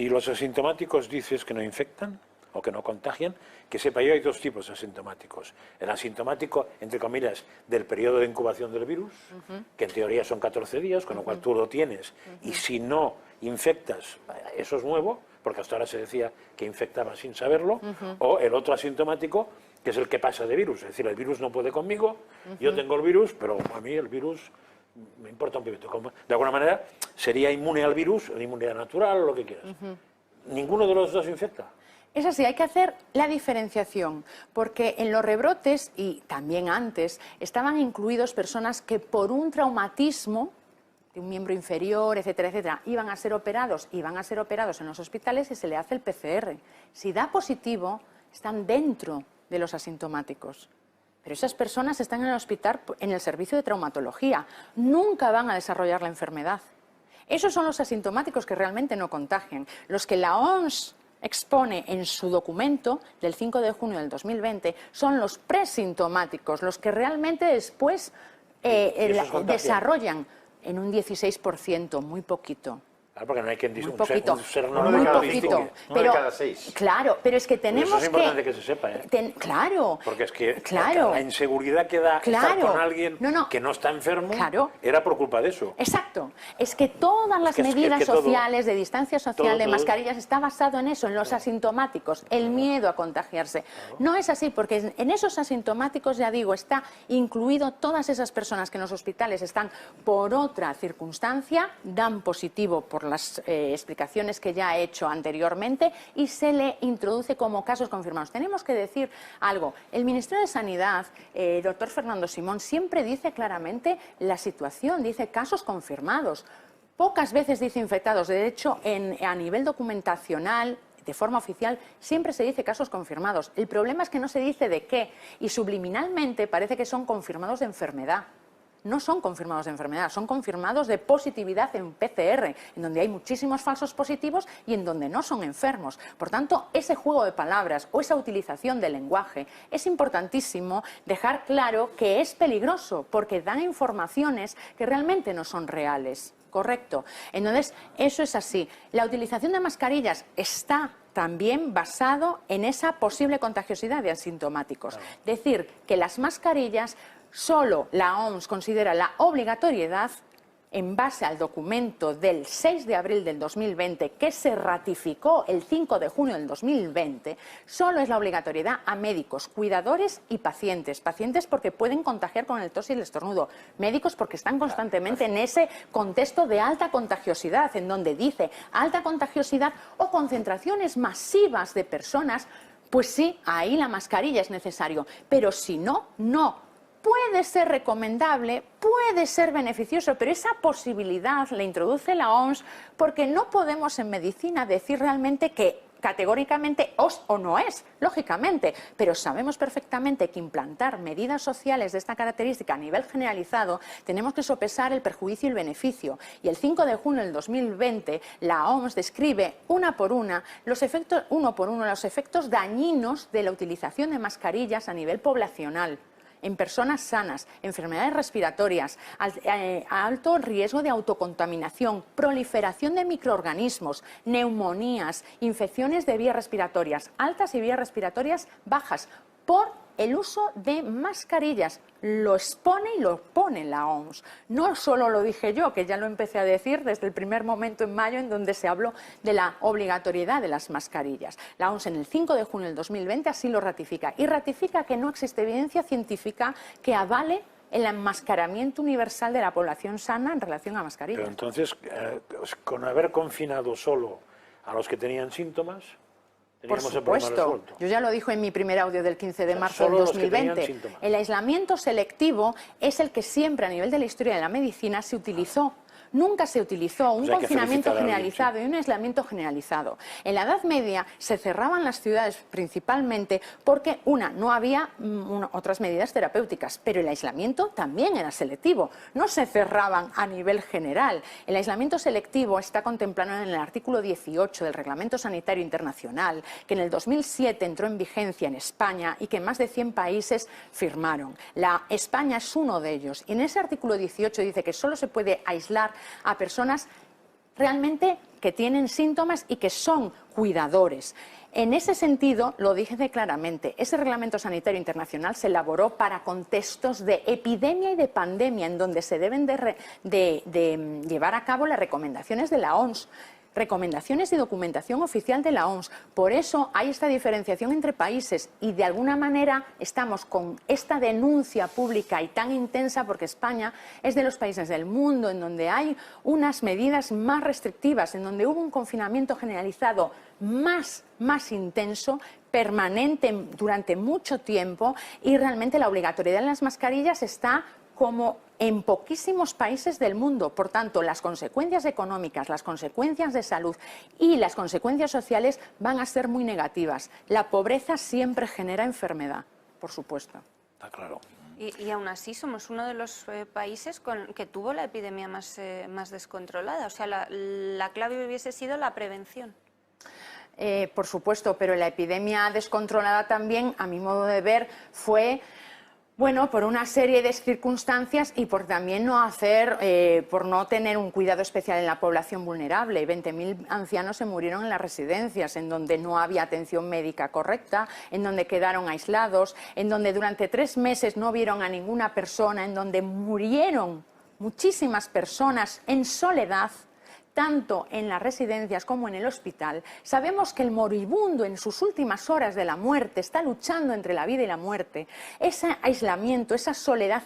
los asintomáticos dices que no infectan o que no contagian, que sepa yo hay dos tipos de asintomáticos. El asintomático, entre comillas, del periodo de incubación del virus, que en teoría son 14 días, con lo cual tú lo tienes, y si no infectas, eso es nuevo, porque hasta ahora se decía que infectaba sin saberlo, o el otro asintomático, que es el que pasa de virus, es decir, el virus no puede conmigo, yo tengo el virus, pero a mí el virus me importa un pimiento. De alguna manera sería inmune al virus, la inmunidad natural o lo que quieras. Ninguno de los dos infecta. Es así, hay que hacer la diferenciación, porque en los rebrotes, y también antes, estaban incluidos personas que por un traumatismo de un miembro inferior, etcétera, etcétera, iban a ser operados en los hospitales y se le hace el PCR. Si da positivo, están dentro de los asintomáticos. Pero esas personas están en el hospital, en el servicio de traumatología. Nunca van a desarrollar la enfermedad. Esos son los asintomáticos que realmente no contagian. Los que la OMS expone en su documento del 5 de junio del 2020 son los presintomáticos, los que realmente después desarrollan en un 16%, muy poquito. Claro, porque no hay quien Muy poquito, muy poquito. Uno de cada 6. Claro, pero es que tenemos eso es importante que se sepa, ¿eh? Claro. Porque es que la inseguridad que da estar con alguien que no está enfermo era por culpa de eso. Exacto. Es que todas las medidas sociales, de distancia social, de mascarillas, está basado en eso, en los asintomáticos, el miedo a contagiarse. No es así, porque en esos asintomáticos, ya digo, está incluido todas esas personas que en los hospitales están por otra circunstancia, dan positivo por las explicaciones que ya he hecho anteriormente y se le introduce como casos confirmados. Tenemos que decir algo. El Ministerio de Sanidad, doctor Fernando Simón, siempre dice claramente la situación, dice casos confirmados. Pocas veces dice infectados. De hecho, a nivel documentacional, de forma oficial, siempre se dice casos confirmados. El problema es que no se dice de qué y subliminalmente parece que son confirmados de enfermedad. No son confirmados de enfermedad, son confirmados de positividad en PCR, en donde hay muchísimos falsos positivos y en donde no son enfermos. Por tanto, ese juego de palabras o esa utilización del lenguaje es importantísimo dejar claro que es peligroso porque dan informaciones que realmente no son reales. Correcto. Entonces, eso es así. La utilización de mascarillas está también basado en esa posible contagiosidad de asintomáticos. Decir que las mascarillas solo la OMS considera la obligatoriedad en base al documento del 6 de abril del 2020 que se ratificó el 5 de junio del 2020, solo es la obligatoriedad a médicos, cuidadores y pacientes. Pacientes porque pueden contagiar con el tos y el estornudo. Médicos porque están constantemente en ese contexto de alta contagiosidad, en donde dice alta contagiosidad o concentraciones masivas de personas, pues sí, ahí la mascarilla es necesario. Pero si no, no. Puede ser recomendable, puede ser beneficioso, pero esa posibilidad la introduce la OMS porque no podemos en medicina decir realmente que categóricamente es o no es, lógicamente, pero sabemos perfectamente que implantar medidas sociales de esta característica a nivel generalizado tenemos que sopesar el perjuicio y el beneficio. Y el 5 de junio del 2020 la OMS describe uno por uno los efectos dañinos de la utilización de mascarillas a nivel poblacional, en personas sanas, enfermedades respiratorias, alto riesgo de autocontaminación, proliferación de microorganismos, neumonías, infecciones de vías respiratorias altas y vías respiratorias bajas, por el uso de mascarillas. Lo expone y lo pone la OMS. No solo lo dije yo, que ya lo empecé a decir desde el primer momento en mayo en donde se habló de la obligatoriedad de las mascarillas. La OMS en el 5 de junio del 2020 así lo ratifica y ratifica que no existe evidencia científica que avale el enmascaramiento universal de la población sana en relación a mascarillas. Pero entonces, con haber confinado solo a los que tenían síntomas, por supuesto, yo ya lo dije en mi primer audio del 15 de marzo del 2020. El aislamiento selectivo es el que siempre a nivel de la historia de la medicina se utilizó. Nunca se utilizó un confinamiento generalizado y un aislamiento generalizado. En la Edad Media se cerraban las ciudades principalmente porque, no había otras medidas terapéuticas, pero el aislamiento también era selectivo. No se cerraban a nivel general. El aislamiento selectivo está contemplado en el artículo 18 del Reglamento Sanitario Internacional, que en el 2007 entró en vigencia en España y que más de 100 países firmaron. España es uno de ellos. Y en ese artículo 18 dice que solo se puede aislar a personas realmente que tienen síntomas y que son cuidadores. En ese sentido, lo dije claramente, ese reglamento sanitario internacional se elaboró para contextos de epidemia y de pandemia, en donde se deben de llevar a cabo las recomendaciones de la OMS. Recomendaciones y documentación oficial de la OMS. Por eso hay esta diferenciación entre países y de alguna manera estamos con esta denuncia pública y tan intensa porque España es de los países del mundo en donde hay unas medidas más restrictivas, en donde hubo un confinamiento generalizado más intenso, permanente durante mucho tiempo y realmente la obligatoriedad de las mascarillas está como en poquísimos países del mundo. Por tanto, las consecuencias económicas, las consecuencias de salud y las consecuencias sociales van a ser muy negativas. La pobreza siempre genera enfermedad, por supuesto. Está claro. Y aún así somos uno de los países que tuvo la epidemia más descontrolada. O sea, la clave hubiese sido la prevención. Por supuesto, pero la epidemia descontrolada también, a mi modo de ver, fue... Bueno, por una serie de circunstancias y por también por no tener un cuidado especial en la población vulnerable. 20.000 ancianos se murieron en las residencias, en donde no había atención médica correcta, en donde quedaron aislados, en donde durante 3 meses no vieron a ninguna persona, en donde murieron muchísimas personas en soledad, tanto en las residencias como en el hospital. Sabemos que el moribundo en sus últimas horas de la muerte está luchando entre la vida y la muerte. Ese aislamiento, esa soledad